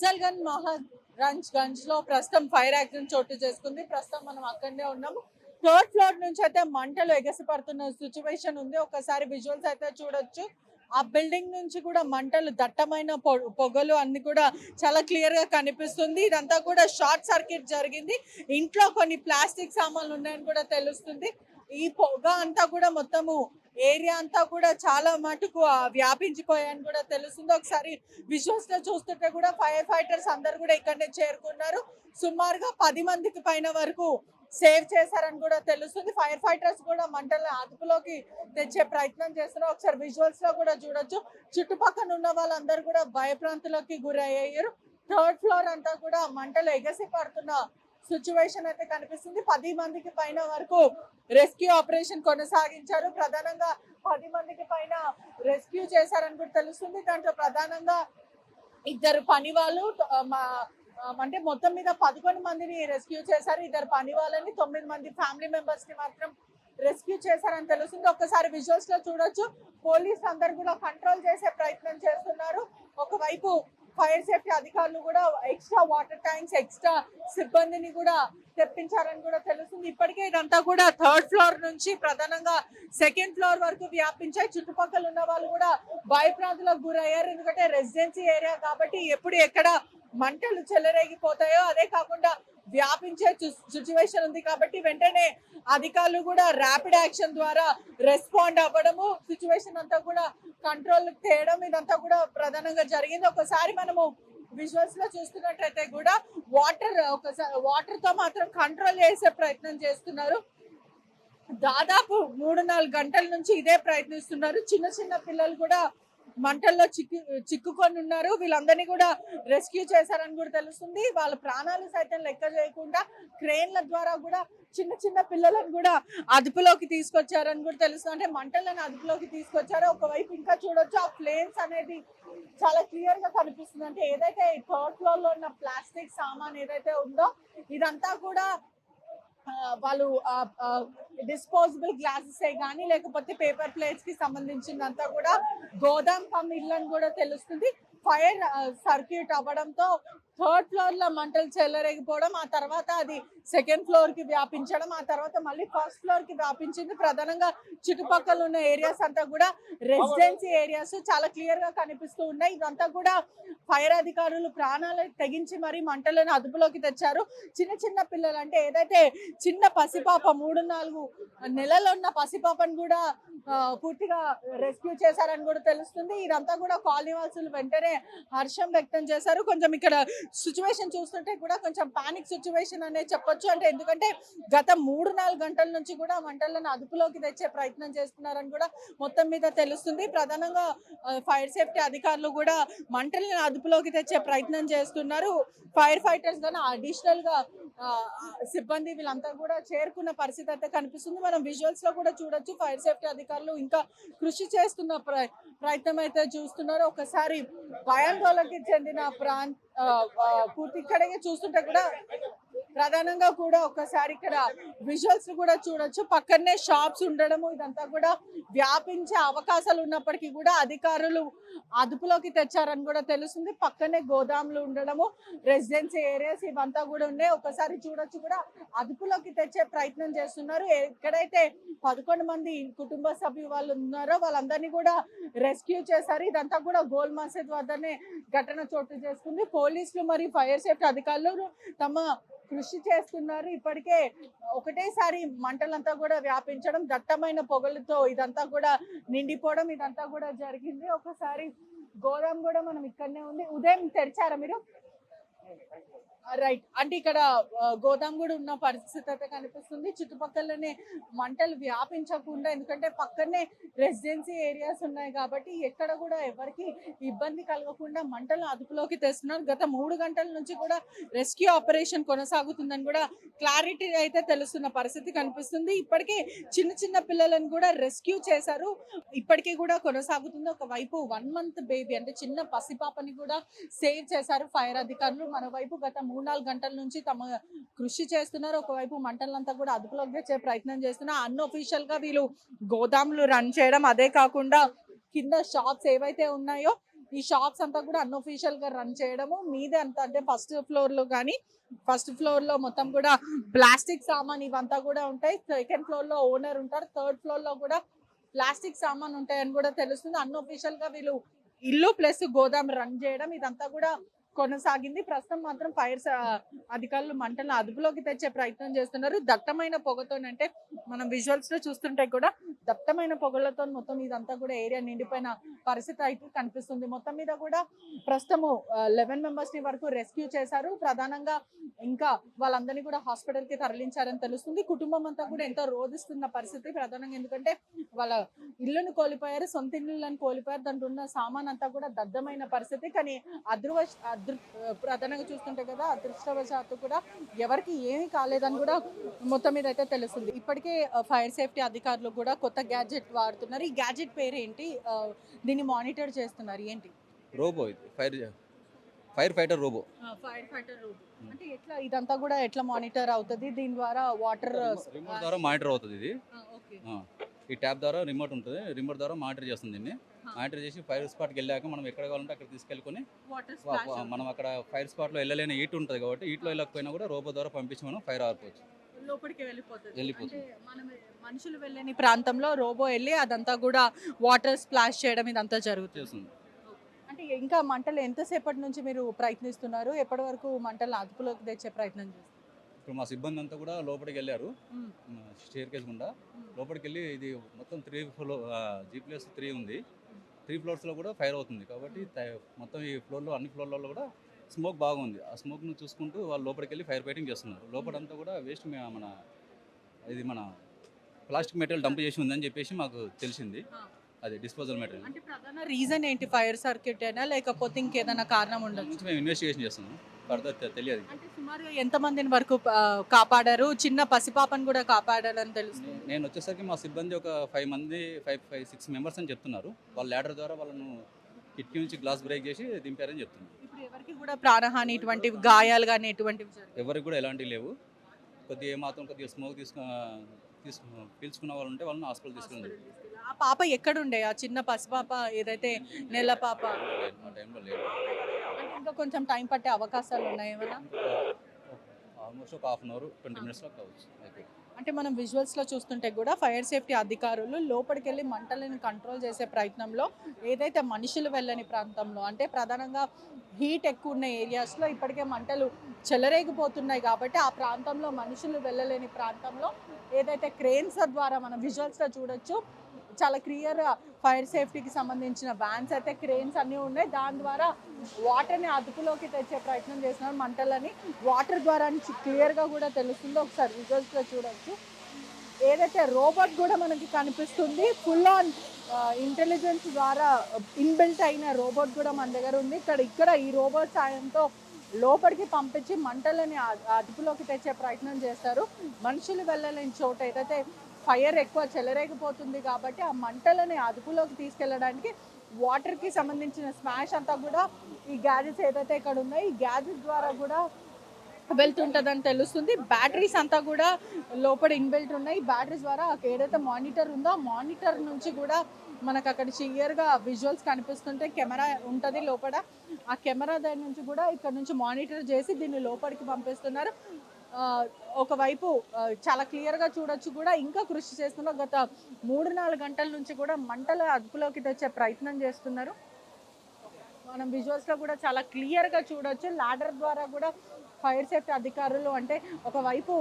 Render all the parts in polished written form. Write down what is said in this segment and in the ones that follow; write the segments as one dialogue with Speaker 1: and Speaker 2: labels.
Speaker 1: అఫ్జల్గంజ్ మహారాజ్గంజ్ లో ప్రస్తుతం fire accident చోటు చేసుకుంది. ప్రస్తుతం మనం అక్కడనే ఉన్నాము. థర్డ్ ఫ్లోర్ నుంచి అయితే మంటలు ఎగసిపడుతున్న సిచ్యువేషన్ ఉంది. ఒకసారి విజువల్స్ అయితే చూడొచ్చు. ఆ బిల్డింగ్ నుంచి కూడా మంటలు దట్టమైన పొగలు అన్ని కూడా చాలా క్లియర్ గా కనిపిస్తుంది. ఇదంతా కూడా షార్ట్ సర్క్యూట్ జరిగింది. ఇంట్లో కొన్ని ప్లాస్టిక్ సామాన్లు ఉన్నాయని కూడా తెలుస్తుంది. ఈ పొగ అంతా కూడా మొత్తము ఏరియా అంతా కూడా చాలా మటుకు వ్యాపించిపోయాయని కూడా తెలుస్తుంది. ఒకసారి విజువల్స్ లో చూస్తుంటే కూడా ఫైర్ ఫైటర్స్ అందరు కూడా ఇక్కడనే చేరుకున్నారు. సుమారుగా 10 మందికి పైన వరకు సేవ్ చేశారని కూడా తెలుస్తుంది. ఫైర్ ఫైటర్స్ కూడా మంటలను అదుపులోకి తెచ్చే ప్రయత్నం చేస్తున్నారు. ఒకసారి విజువల్స్ లో కూడా చూడొచ్చు. చుట్టుపక్కల ఉన్న వాళ్ళందరూ కూడా భయప్రాంతులకి గురయ్యారు. థర్డ్ ఫ్లోర్ అంతా కూడా మంటలు ఎగసి పడుతున్న సిచ్యువేషన్ అయితే కనిపిస్తుంది. 10 మందికి పైన వరకు రెస్క్యూ ఆపరేషన్ కొనసాగించారు. ప్రధానంగా 10 మందికి పైన రెస్క్యూ చేశారని కూడా తెలుస్తుంది. దాంట్లో ప్రధానంగా ఇద్దరు పని వాళ్ళు అంటే మొత్తం మీద 11 మందిని రెస్క్యూ చేశారు. ఇద్దరు పని వాళ్ళని 9 మంది ఫ్యామిలీ మెంబర్స్ ని మాత్రం రెస్క్యూ చేశారని తెలుస్తుంది. ఒక్కసారి విజువల్స్ లో చూడొచ్చు. పోలీసులు అందరు కూడా కంట్రోల్ చేసే ప్రయత్నం చేస్తున్నారు. ఒకవైపు ఫైర్ సేఫ్టీ అధికారులు కూడా ఎక్స్ట్రా వాటర్ ట్యాంక్స్, ఎక్స్ట్రా సిబ్బందిని కూడా తెప్పించారని కూడా తెలుస్తుంది. ఇప్పటికే ఇదంతా కూడా థర్డ్ ఫ్లోర్ నుంచి ప్రధానంగా సెకండ్ ఫ్లోర్ వరకు వ్యాపించాయి. చుట్టుపక్కల ఉన్న వాళ్ళు కూడా భయప్రాంతులకు గురయ్యారు. ఎందుకంటే రెసిడెన్సీ ఏరియా కాబట్టి ఎప్పుడు ఎక్కడ మంటలు చెలరేగిపోతాయో, అదే కాకుండా వ్యాపించే సిచ్యువేషన్ ఉంది కాబట్టి వెంటనే అధికారులు కూడా ర్యాపిడ్ యాక్షన్ ద్వారా రెస్పాండ్ అవ్వడము, సిచ్యువేషన్ అంతా కూడా కంట్రోల్ తేయడం ఇదంతా కూడా ప్రధానంగా జరిగింది. ఒకసారి మనము విజువల్స్ లో చూస్తున్నట్టయితే కూడా వాటర్ తో మాత్రం కంట్రోల్ చేసే ప్రయత్నం చేస్తున్నారు. దాదాపు 3-4 గంటల నుంచి ఇదే ప్రయత్నిస్తున్నారు. చిన్న చిన్న పిల్లలు కూడా మంటల్లో చిక్కుకొని ఉన్నారు. వీళ్ళందరినీ కూడా రెస్క్యూ చేశారని కూడా తెలుస్తుంది. వాళ్ళ ప్రాణాలు సైతం లెక్క చేయకుండా క్రేన్ల ద్వారా కూడా చిన్న చిన్న పిల్లలను కూడా అదుపులోకి తీసుకొచ్చారని కూడా తెలుస్తుంది. అంటే మంటలను అదుపులోకి తీసుకొచ్చారో ఒకవైపు ఇంకా చూడొచ్చు. ఆ ఫ్లేమ్స్ అనేది చాలా క్లియర్ గా కనిపిస్తుంది. అంటే ఏదైతే థర్డ్ ఫ్లోర్ లో ఉన్న ప్లాస్టిక్ సామాన్ ఏదైతే ఉందో ఇదంతా కూడా వాళ్ళు డిస్పోజబుల్ గ్లాసెస్ కానీ లేకపోతే పేపర్ ప్లేట్స్ కి సంబంధించిందంతా కూడా గోదాం కమ్ ఇల్లు అని కూడా తెలుస్తుంది. ఫైర్ సర్క్యూట్ అవ్వడంతో థర్డ్ ఫ్లోర్ లో మంటలు చెలరేగిపోవడం, ఆ తర్వాత అది సెకండ్ ఫ్లోర్ కి వ్యాపించడం, ఆ తర్వాత మళ్ళీ ఫస్ట్ ఫ్లోర్ కి వ్యాపించింది. ప్రధానంగా చుట్టుపక్కల ఉన్న ఏరియాస్ అంతా కూడా రెసిడెన్సీ ఏరియాస్ చాలా క్లియర్ గా కనిపిస్తూ ఉన్నాయి. ఇదంతా కూడా ఫైర్ అధికారులు ప్రాణాలు తెగించి మరి మంటలను అదుపులోకి తెచ్చారు. చిన్న చిన్న పిల్లలు అంటే ఏదైతే చిన్న పసిపాప 3-4 నెలలు ఉన్న పసిపాపను కూడా పూర్తిగా రెస్క్యూ చేశారని కూడా తెలుస్తుంది. ఇదంతా కూడా కాలనీ వాసులు వెంటనే హర్షం వ్యక్తం చేశారు. కొంచెం ఇక్కడ సిచ్యువేషన్ చూస్తుంటే కూడా కొంచెం పానిక్ సిచ్యువేషన్ అనేది చెప్పొచ్చు. అంటే ఎందుకంటే గత 3-4 గంటల నుంచి కూడా మంటలను అదుపులోకి తెచ్చే ప్రయత్నం చేస్తున్నారని కూడా మొత్తం మీద తెలుస్తుంది. ప్రధానంగా ఫైర్ సేఫ్టీ అధికారులు కూడా మంటలను అదుపులోకి తెచ్చే ప్రయత్నం చేస్తున్నారు. ఫైర్ ఫైటర్స్ గానీ అడిషనల్ గా సిబ్బంది వీళ్ళంతా కూడా చేరుకున్న పరిస్థితి అయితే కనిపిస్తుంది. మనం విజువల్స్ లో కూడా చూడొచ్చు. ఫైర్ సేఫ్టీ అధికారులు ఇంకా కృషి చేస్తున్న ప్రయత్నం అయితే చూస్తున్నారు. ఒకసారి భయాందోళనకి చెందిన పూర్తి ఇక్కడే చూస్తుంటే కూడా ప్రధానంగా కూడా ఒకసారి ఇక్కడ విజువల్స్ కూడా చూడొచ్చు. పక్కనే షాప్స్ ఉండడము ఇదంతా కూడా వ్యాపించే అవకాశాలు ఉన్నప్పటికీ కూడా అధికారులు అదుపులోకి తెచ్చారని కూడా తెలుస్తుంది. పక్కనే గోదాములు ఉండడము, రెసిడెన్సీ ఏరియాస్ ఇవంతా కూడా ఉన్నాయి. ఒకసారి చూడొచ్చు కూడా అదుపులోకి తెచ్చే ప్రయత్నం చేస్తున్నారు. ఎక్కడైతే 11 మంది కుటుంబ సభ్యులు వాళ్ళు ఉన్నారో వాళ్ళందరినీ కూడా రెస్క్యూ చేశారు. ఇదంతా కూడా గోల్ మసీద్ వద్దనే ఘటన చోటు చేసుకుంది. పోలీసులు మరియు ఫైర్ సేఫ్టీ అధికారులు తమ కృషి చేస్తున్నారు. ఇప్పటికే ఒకటేసారి మంటలంతా కూడా వ్యాపించడం, దట్టమైన పొగలతో ఇదంతా కూడా నిండిపోవడం ఇదంతా కూడా జరిగింది. ఒకసారి గోదాం కూడా మనం ఇక్కడనే ఉంది. ఉదయం తెరిచారా మీరు? రైట్. అంటే ఇక్కడ గోదాం కూడా ఉన్న పరిస్థితి అయితే కనిపిస్తుంది. చుట్టుపక్కలనే మంటలు వ్యాపించకుండా, ఎందుకంటే పక్కనే రెసిడెన్సీ ఏరియాస్ ఉన్నాయి కాబట్టి ఎక్కడ కూడా ఎవరికి ఇబ్బంది కలగకుండా మంటలను అదుపులోకి తెస్తున్నారు. గత 3 గంటల నుంచి కూడా రెస్క్యూ ఆపరేషన్ కొనసాగుతుందని కూడా క్లారిటీ అయితే తెలుస్తున్న పరిస్థితి కనిపిస్తుంది. ఇప్పటికే చిన్న చిన్న పిల్లలను కూడా రెస్క్యూ చేశారు. ఇప్పటికీ కూడా కొనసాగుతుంది. ఒకవైపు 1 month బేబీ అంటే చిన్న పసిపాపని కూడా సేవ్ చేశారు ఫైర్ అధికారులు. మరోవైపు గత 3-4 గంటల నుంచి తమ కృషి చేస్తున్నారు. ఒకవైపు మంటలంతా కూడా అదుపులోకి తెచ్చే ప్రయత్నం చేస్తున్నారు. అన్అఫీషియల్ గా వీళ్ళు గోదాములు రన్ చేయడం, అదే కాకుండా కింద షాప్స్ ఏవైతే ఉన్నాయో ఈ షాప్స్ అంతా కూడా అన్అఫీషియల్ గా రన్ చేయడము మీదే అంతా, అంటే ఫస్ట్ ఫ్లోర్ లో మొత్తం కూడా ప్లాస్టిక్ సామాన్ ఇవంతా కూడా ఉంటాయి. సెకండ్ ఫ్లోర్ లో ఓనర్ ఉంటారు, థర్డ్ ఫ్లోర్ లో కూడా ప్లాస్టిక్ సామాన్ ఉంటాయని కూడా తెలుస్తుంది. అన్అఫీషియల్ గా వీళ్ళు ఇల్లు ప్లస్ గోదాం రన్ చేయడం ఇదంతా కూడా కొనసాగింది. ప్రస్తుతం మాత్రం అధికారులు మంటలను అదుపులోకి తెచ్చే ప్రయత్నం చేస్తున్నారు. దట్టమైన పొగతోనంటే మనం విజువల్స్ లో చూస్తుంటే కూడా దట్టమైన పొగలతో మొత్తం ఇదంతా కూడా ఏరియా నిండిపోయిన పరిస్థితి అయితే కనిపిస్తుంది. మొత్తం మీద కూడా ప్రస్తుతము 11 మెంబర్స్ ని వరకు రెస్క్యూ చేశారు. ప్రధానంగా ఇంకా వాళ్ళందరినీ కూడా హాస్పిటల్ కి తరలించారని తెలుస్తుంది. కుటుంబం అంతా కూడా ఎంతో రోధిస్తున్న పరిస్థితి ప్రధానంగా, ఎందుకంటే వాళ్ళ ఇల్లును కోల్పోయారు, సొంత ఇల్లులను కోల్పోయారు, దాంట్లో ఉన్న సామాన్ అంతా కూడా దద్దమైన పరిస్థితి. కానీ ప్రధానంగా చూస్తుంటే కదా అదృష్టవశాత్తు కూడా ఎవరికి ఏమీ కాలేదని కూడా మొత్తం మీద అయితే తెలుస్తుంది. ఇప్పటికే ఫైర్ సేఫ్టీ అధికారులు కూడా కొత్త గ్యాడ్జెట్ వాడుతున్నారు. ఈ గ్యాడ్జెట్ పేరేంటి, దీన్ని మానిటర్ చేస్తున్నారు ఏంటి?
Speaker 2: రోబో ఇది fire fighter robot.
Speaker 1: Fire fighter robot అంటే ఎట్లా ఇదంతా కూడా ఎట్లా మానిటర్ అవుతుంది? దీని ద్వారా వాటర్
Speaker 2: రిమోట్ ద్వారా మానిటర్ అవుతుంది ఇది. ఈ ట్యాబ్ ద్వారా రిమోట్ ఉంటుంది, రిమోట్ ద్వారా మానిటర్ చేస్తుంది. దీన్ని మానిటర్ చేసి ఫైర్ స్పాట్కి వెళ్ళాక మనం ఎక్కడ కావాలంటే అక్కడ తీసుకెళ్ళుకొని మనం అక్కడ ఫైర్ స్పాట్లో వెళ్ళలేని ఈట్ ఉంటుంది కాబట్టి ఈట్లో వెళ్ళకపోయినా కూడా రోబో ద్వారా పంపించి మనం ఫైర్ ఆర్పవచ్చు.
Speaker 1: లోపలికి వెళ్ళిపోతుంది. మనం మనుషులు వెళ్ళని ప్రాంతంలో రోబో వెళ్ళి అదంతా కూడా వాటర్ స్ప్లాష్ చేయడం ఇదంతా జరుగుతుంది. అంటే ఇంకా మంటలు ఎంతసేపటి నుంచి మీరు ప్రయత్నిస్తున్నారు? ఎప్పటి వరకు మంటలు అదుపులోకి తెచ్చే ప్రయత్నం చేస్తారు?
Speaker 2: ఇప్పుడు మా సిబ్బంది అంతా కూడా లోపలికి వెళ్ళారు, స్టేర్ కేస్ గుండా లోపలికి వెళ్ళి ఇది మొత్తం 3 ఫ్లోర్ G+3 ఉంది. 3 ఫ్లోర్స్లో కూడా ఫైర్ అవుతుంది కాబట్టి మొత్తం ఈ ఫ్లోర్లో అన్ని ఫ్లోర్లలో కూడా స్మోక్ బాగుంది. ఆ స్మోక్ను చూసుకుంటూ వాళ్ళు లోపలికి వెళ్ళి ఫైర్ ఫైటింగ్ చేస్తున్నారు. లోపలంతా కూడా వేస్ట్ మన ప్లాస్టిక్ మెటీరియల్ డంప్ చేసి ఉందని చెప్పేసి మాకు తెలిసింది. అది డిస్పోజల్ మెటీరియల్.
Speaker 1: అంటే ప్రధాన రీజన్ ఏంటి? ఫైర్ సర్క్యూట్ అయినా లేకపోతే ఇంకేదైనా కారణం ఉండొచ్చు?
Speaker 2: మేము ఇన్వెస్టిగేషన్ చేస్తున్నాం, ఫర్దర్ తెలియదు.
Speaker 1: అంటే సుమారుగా ఎంతమందిని వరకు కాపాడారు? చిన్న పసిపాపను కూడా కాపాడారని తెలుస్తుంది.
Speaker 2: నేను వచ్చేసరికి మా సిబ్బంది ఒక 5 మెంబర్స్ అని చెప్తున్నారు. వాళ్ళ ల్యాడర్ ద్వారా వాళ్ళను కిటికీ నుంచి గ్లాస్ బ్రేక్ చేసి దింపారని చెప్తున్నారు.
Speaker 1: ఇప్పుడు ఎవరికి కూడా ప్రాణహాని ఇటువంటివి గాయాలు కానీ ఎటువంటివి
Speaker 2: ఎవరికి కూడా ఎలాంటివి లేవు. కొద్దిగా స్మోక్ పీల్చుకున్న వాళ్ళు ఉంటే వాళ్ళని హాస్పిటల్ తీసుకెళ్ళి.
Speaker 1: ఆ పాప ఎక్కడుండే? ఆ చిన్న పసిపాప ఏదైతే నెల పాప
Speaker 2: ఆ టైంలో లేదు.
Speaker 1: అంటే ఇంకా కొంచెం టైం పట్టే అవకాశాలు ఉన్నాయి ఏమైనా?
Speaker 2: ఆల్మోస్ట్ ఒక 1/2 అవర్ 20 మినిట్స్లో కావచ్చు.
Speaker 1: అంటే మనం విజువల్స్లో చూస్తుంటే కూడా ఫైర్ సేఫ్టీ అధికారులు లోపలికి వెళ్ళి మంటలను కంట్రోల్ చేసే ప్రయత్నంలో ఏదైతే మనుషులు వెళ్ళని ప్రాంతంలో, అంటే ప్రధానంగా హీట్ ఎక్కువ ఉన్న ఏరియాస్లో ఇప్పటికే మంటలు చెలరేగిపోతున్నాయి కాబట్టి ఆ ప్రాంతంలో మనుషులు వెళ్ళలేని ప్రాంతంలో ఏదైతే క్రేన్స్ ద్వారా మనం విజువల్స్లో చూడొచ్చు, చాలా క్లియర్ ఫైర్ సేఫ్టీకి సంబంధించిన వ్యాన్స్ అయితే క్రేన్స్ అన్నీ ఉన్నాయి. దాని ద్వారా వాటర్ని అదుపులోకి తెచ్చే ప్రయత్నం చేస్తున్నారు. మంటలని వాటర్ ద్వారా క్లియర్గా కూడా తెలుస్తుంది. ఒకసారి విజువల్స్లో చూడొచ్చు. ఏదైతే రోబోట్ కూడా మనకి కనిపిస్తుంది, ఫుల్ ఆన్ ఇంటెలిజెన్స్ ద్వారా ఇన్బిల్ట్ అయిన రోబోట్ కూడా మన దగ్గర ఉంది. ఇక్కడ ఈ రోబోట్ సాయంతో లోపలికి పంపించి మంటలని అదుపులోకి తెచ్చే ప్రయత్నం చేస్తారు. మనుషులు వెళ్ళలేని చోట ఏదైతే ఫైర్ ఎక్కువ చెలరేగిపోతుంది కాబట్టి ఆ మంటలని అదుపులోకి తీసుకెళ్ళడానికి వాటర్కి సంబంధించిన స్మాష్ అంతా కూడా ఈ గ్యాజెట్స్ ఏదైతే ఇక్కడ ఉన్నాయో ఈ గ్యాజెట్ ద్వారా కూడా వెళ్తుంటుందని తెలుస్తుంది. బ్యాటరీస్ అంతా కూడా లోపల ఇన్బిల్ట్ ఉన్నాయి. బ్యాటరీస్ ద్వారా ఏదైతే మానిటర్ ఉందో ఆ మానిటర్ నుంచి కూడా మనకు అక్కడ క్లియర్గా విజువల్స్ కనిపిస్తుంటే కెమెరా ఉంటుంది లోపల. ఆ కెమెరా దగ్గర నుంచి కూడా ఇక్కడ నుంచి మానిటర్ చేసి దీన్ని లోపలికి పంపిస్తున్నారు. ఒకవైపు చాలా క్లియర్గా చూడొచ్చు కూడా ఇంకా కృషి చేస్తున్నారు. గత 3-4 గంటల నుంచి కూడా మంటల అదుపులోకి తెచ్చే ప్రయత్నం చేస్తున్నారు. మనం విజువల్స్లో కూడా చాలా క్లియర్గా చూడొచ్చు. లాడర్ ద్వారా కూడా ఫైర్ సేఫ్టీ అధికారులు, అంటే ఒకవైపు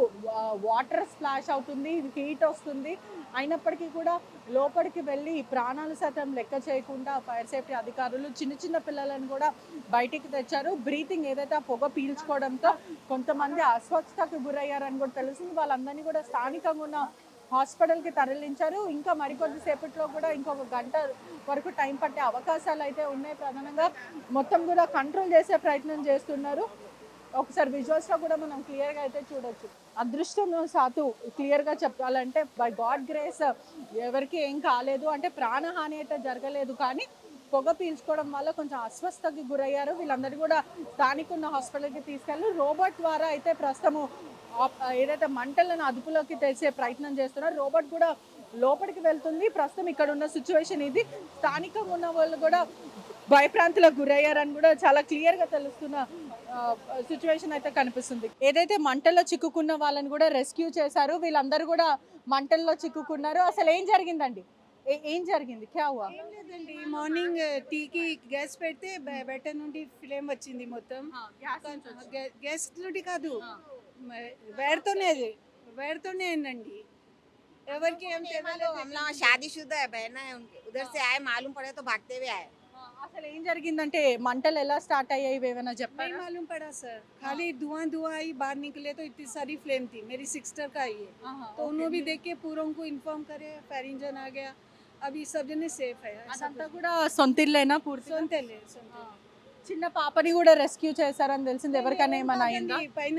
Speaker 1: వాటర్ స్ప్లాష్ అవుతుంది, హీట్ వస్తుంది, అయినప్పటికీ కూడా లోపలికి వెళ్ళి ప్రాణాలు సైతం లెక్క చేయకుండా ఫైర్ సేఫ్టీ అధికారులు చిన్న పిల్లలను కూడా బయటికి తెచ్చారు. బ్రీతింగ్ ఏదైతే ఆ పొగ పీల్చుకోవడంతో కొంతమంది అస్వస్థతకు గురయ్యారని కూడా తెలుస్తుంది. వాళ్ళందరినీ కూడా స్థానికంగా ఉన్న హాస్పిటల్కి తరలించారు. ఇంకా మరికొద్దిసేపట్లో కూడా ఇంకొక గంట వరకు టైం పట్టే అవకాశాలు అయితే ఉన్నాయి. ప్రధానంగా మొత్తం కూడా కంట్రోల్ చేసే ప్రయత్నం చేస్తున్నారు. ఒకసారి విజువల్స్లో కూడా మనం క్లియర్గా అయితే చూడొచ్చు. అదృష్టం సాతు క్లియర్గా చెప్పాలంటే బై గాడ్ గ్రేస్ ఎవరికి ఏం కాలేదు, అంటే ప్రాణహాని అయితే జరగలేదు. కానీ పొగ పీల్చుకోవడం వల్ల కొంచెం అస్వస్థతకి గురయ్యారు. వీళ్ళందరూ కూడా స్థానిక ఉన్న హాస్పిటల్కి తీసుకెళ్ళి రోబోట్ ద్వారా అయితే ప్రస్తుతము ఏదైతే మంటలను అదుపులోకి తెచ్చే ప్రయత్నం చేస్తున్నారు. రోబోట్ కూడా లోపలికి వెళ్తుంది. ప్రస్తుతం ఇక్కడ ఉన్న సిచ్యువేషన్ ఇది. స్థానికంగా ఉన్న వాళ్ళు కూడా భయప్రాంతులకు గురయ్యారని కూడా చాలా క్లియర్ గా తెలుస్తున్న సిచ్యువేషన్ అయితే కనిపిస్తుంది. ఏదైతే మంటల్లో చిక్కుకున్న వాళ్ళని కూడా రెస్క్యూ చేశారు, వీళ్ళందరూ కూడా మంటల్లో చిక్కుకున్నారు. అసలు ఏం జరిగిందండి, ఏం జరిగింది? క్యా హువా?
Speaker 3: ఏం లేదండి, మార్నింగ్ టీకి గ్యాస్ పెడితే బయట నుండి ఫ్లేమ్ వచ్చింది మొత్తం. గ్యాస్ నుండి కాదు, వేరుతోనే అయిందండి. ఎవరికి ఏం తెలియదు.
Speaker 4: हम लोग शादीशुदा है, बहन है उनके, उधर से आए, मालूम पड़े तो भागते हुए आए.
Speaker 1: అసలు ఏం జరిగిందంటే మంటలు ఎలా స్టార్ట్ అయ్యాయి ఏమైనా
Speaker 3: नहीं
Speaker 1: చెప్పారా?
Speaker 3: मालूम पड़ा सर, खाली धुआं आई, बाहर निकले तो इतनी सारी फ्लेम थी. मेरी सिस्टर का आई है, तो उन्होंने भी देख के पूरों को इन्फॉर्म करे, फायर इंजन आ गया. अभी सब जने सेफ है.
Speaker 1: అదంతా కూడా సొంతిల్లేనా పూర్తి?
Speaker 3: సొంతలే.
Speaker 1: చిన్న పాపని కూడా రెస్క్యూ చేశారని తెలిసింది. ఎవరికైనా ఏమైనా అయిందా?
Speaker 3: పైన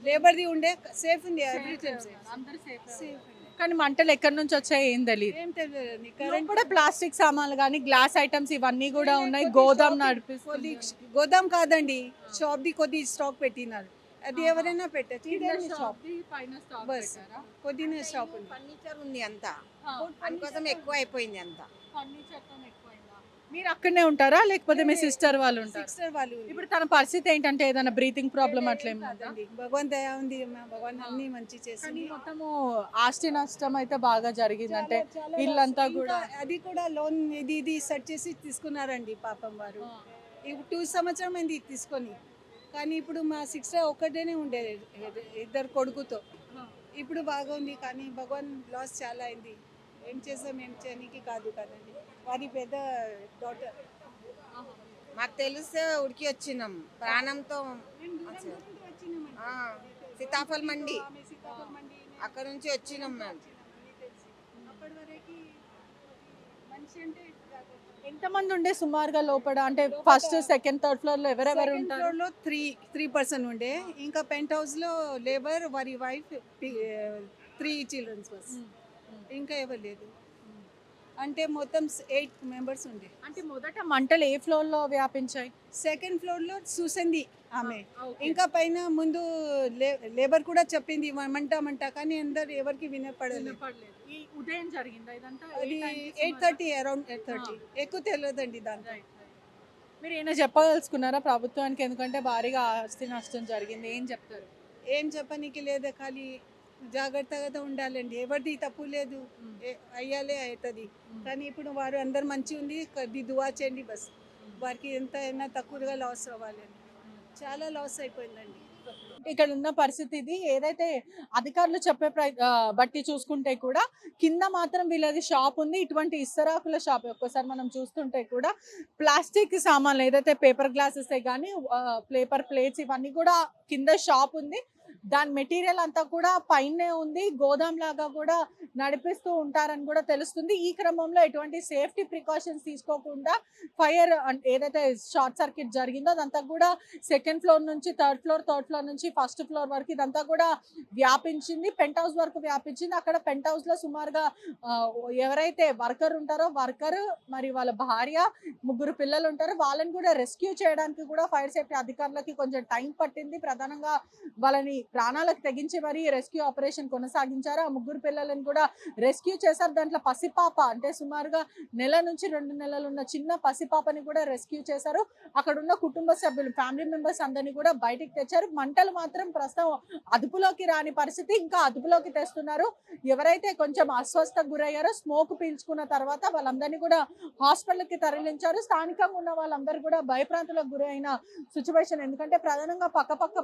Speaker 3: లేబర్ ది ఉండే సేఫ్ ఉంది, ఎవ్రీథింగ్ సేఫ్.
Speaker 1: కానీ మంటలు ఎక్కడి నుంచి వచ్చాయి ఏం తెలియదు.
Speaker 3: ఏం తెలియదు.
Speaker 1: కరెంట్ కూడా ప్లాస్టిక్ సామాన్లు కానీ గ్లాస్ ఐటమ్స్ ఇవన్నీ కూడా ఉన్నాయి. గోదాం నడిపిస్తుంది.
Speaker 3: గోదాం కాదండి, షాప్ ది కొద్ది స్టాక్ పెట్టినారు. అది ఎవరైనా పెట్టచ్చు. ఇదే షాప్ బస్ కొద్దినే షాప్ ఉంది.
Speaker 4: ఫర్నిచర్ ఉంది అంతా, అందుకోసం ఎక్కువ అయిపోయింది అంతా.
Speaker 1: మీరు అక్కడనే ఉంటారా లేకపోతే మీ సిస్టర్ వాళ్ళు ఉంటారా?
Speaker 3: సిస్టర్ వాళ్ళు.
Speaker 1: ఇప్పుడు తన పరిస్థితి ఏంటంటే ఏదైనా బ్రీతింగ్ ప్రాబ్లం అట్లేం లేదా?
Speaker 3: కాదండి, భగవాన్ దయ ఉంది. భగవాన్ అన్ని మంచి చేసి
Speaker 1: కానీ మొత్తము ఆస్తి నష్టం అయితే బాగా జరిగింది. అంటే ఇల్లంతా కూడా
Speaker 3: అది కూడా లోన్ ఇది సెట్ చేసి తీసుకున్నారండి పాపం వారు. ఇప్పుడు 2 సంవత్సరం అయింది తీసుకొని. కానీ ఇప్పుడు మా సిస్టర్ ఒక్కటేనే ఉండేది ఇద్దరు కొడుకుతో. ఇప్పుడు బాగా ఉంది, కానీ భగవాన్ లాస్ చాలా అయింది. ఏం చేసాం, ఏం చేయడానికి కాదు కదండి. వారి పెద్ద డాటర్.
Speaker 4: మాకు తెలిస్తే ఉడికి వచ్చినాం ప్రాణంతో. సీతాఫల్ మండి అక్కడ నుంచి వచ్చినాం మేము.
Speaker 1: ఎంతమంది ఉండే సుమారుగా లోపల? అంటే ఫస్ట్ సెకండ్ థర్డ్ ఫ్లోర్ లో ఎవరెవరు ఉంటారు?
Speaker 3: ఫ్లోర్ లో 3 పర్సన్ ఉండే. ఇంకా పెంట్ హౌస్ లో లేబర్, వారి వైఫ్, 3 చిల్డ్రన్స్ బస్. ఇంకా ఎవరు లేదు. అంటే మొత్తం 8 మెంబర్స్ ఉండే.
Speaker 1: అంటే మొదట మంటలు ఏ ఫ్లోర్ లో వ్యాపించాయి?
Speaker 3: సెకండ్ ఫ్లోర్ లో చూసింది ఆమె. ఇంకా పైన ముందు లేబర్ కూడా చెప్పింది మంట, కానీ అందరు ఎవరికి వినపడలేదు.
Speaker 1: ఈ ఉదయం జరిగిందా ఇదంతా?
Speaker 3: అది 8:30, అరౌండ్ 8:30. ఎక్కువ తెలియదండి దాంట్లో.
Speaker 1: మీరు ఏమైనా చెప్పదలుచుకున్నారా ప్రభుత్వానికి? ఎందుకంటే భారీగా ఆస్తి నష్టం జరిగింది, ఏం చెప్తారు?
Speaker 3: ఏం చెప్పనీకి లేదు, ఖాళీ జాగ్రత్తగా ఉండాలండి. ఎవరిది తప్పు లేదు, అయ్యాలే అవుతుంది. కానీ ఇప్పుడు వారు అందరు మంచి ఉంది, కొద్ది దువా చేయండి బస్. వారికి ఎంత అయినా తక్కువగా లాస్ అవ్వాలని. చాలా లాస్ అయిపోయిందండి.
Speaker 1: ఇక్కడ ఉన్న పరిస్థితి ఇది. ఏదైతే అధికారులు చెప్పే బట్టి చూసుకుంటే కూడా కింద మాత్రం వీళ్ళది షాప్ ఉంది. ఇటువంటి ఇస్తరాకుల షాప్. ఒక్కసారి మనం చూస్తుంటే కూడా ప్లాస్టిక్ సామాన్లు ఏదైతే పేపర్ గ్లాసెస్ కానీ పేపర్ ప్లేట్స్ ఇవన్నీ కూడా కింద షాప్ ఉంది. దాని మెటీరియల్ అంతా కూడా పైనే ఉంది. గోదాం లాగా కూడా నడిపిస్తూ ఉంటారని కూడా తెలుస్తుంది. ఈ క్రమంలో ఎటువంటి సేఫ్టీ ప్రికాషన్స్ తీసుకోకుండా ఫైర్ ఏదైతే షార్ట్ సర్క్యూట్ జరిగిందో అదంతా కూడా సెకండ్ ఫ్లోర్ నుంచి థర్డ్ ఫ్లోర్ నుంచి ఫస్ట్ ఫ్లోర్ వరకు ఇదంతా కూడా వ్యాపించింది. పెంట్ హౌస్ వరకు వ్యాపించింది. అక్కడ పెంట్ హౌస్ లో సుమారుగా ఎవరైతే వర్కర్ ఉంటారో వర్కర్, మరి వాళ్ళ భార్య, 3 పిల్లలు ఉంటారో వాళ్ళని కూడా రెస్క్యూ చేయడానికి కూడా ఫైర్ సేఫ్టీ అధికారులకి కొంచెం టైం పట్టింది. ప్రధానంగా వాళ్ళని ప్రాణాలకు తెగించి మరి రెస్క్యూ ఆపరేషన్ కొనసాగించారు. ఆ 3 పిల్లలను కూడా రెస్క్యూ చేశారు. దాంట్లో పసిపాప, అంటే సుమారుగా 1 నుంచి 2 నెలలు ఉన్న చిన్న పసిపాపని కూడా రెస్క్యూ చేశారు. అక్కడ ఉన్న కుటుంబ సభ్యులు, ఫ్యామిలీ మెంబర్స్ అందరినీ కూడా బయటికి తెచ్చారు. మంటలు మాత్రం ప్రస్తుతం అదుపులోకి రాని పరిస్థితి, ఇంకా అదుపులోకి తెస్తున్నారు. ఎవరైతే కొంచెం అస్వస్థకు గురయ్యారో, స్మోక్ పీల్చుకున్న తర్వాత వాళ్ళందరినీ కూడా హాస్పిటల్కి తరలించారు. స్థానికంగా ఉన్న వాళ్ళందరూ కూడా భయప్రాంతులకు గురైన సిచ్యువేషన్. ఎందుకంటే ప్రధానంగా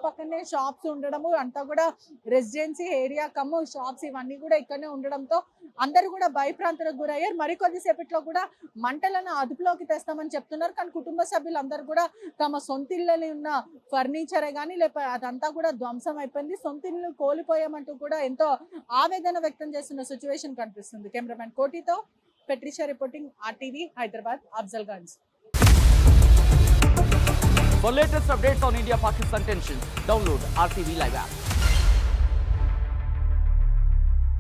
Speaker 1: పక్కనే షాప్స్ ఉండడము, అంతా కూడా రెసిడెన్సీ ఏరియా కమ్ము షాప్స్ ఇవన్నీ కూడా ఇక్కడనే ఉండడంతో అందరూ కూడా భయప్రాంతులకు గురయ్యారు. మరికొద్దిసేపట్లో కూడా మంటలను అదుపులోకి తెస్తామని చెప్తున్నారు. కానీ కుటుంబ సభ్యులందరూ కూడా తమ సొంతిళ్ళని ఉన్న ఫర్నిచరే కానీ లేకపోతే అదంతా కూడా ధ్వంసం అయిపోయింది. సొంతిళ్ళు కోల్పోయామంటూ కూడా ఎంతో ఆవేదన వ్యక్తం చేస్తున్న సిచ్యువేషన్ కనిపిస్తుంది. కెమెరామెన్ కోటితో పెట్రిషా reporting, RTV Hyderabad, Afzalgunj.
Speaker 5: For latest updates on India-Pakistan tensions, download RTV Live app.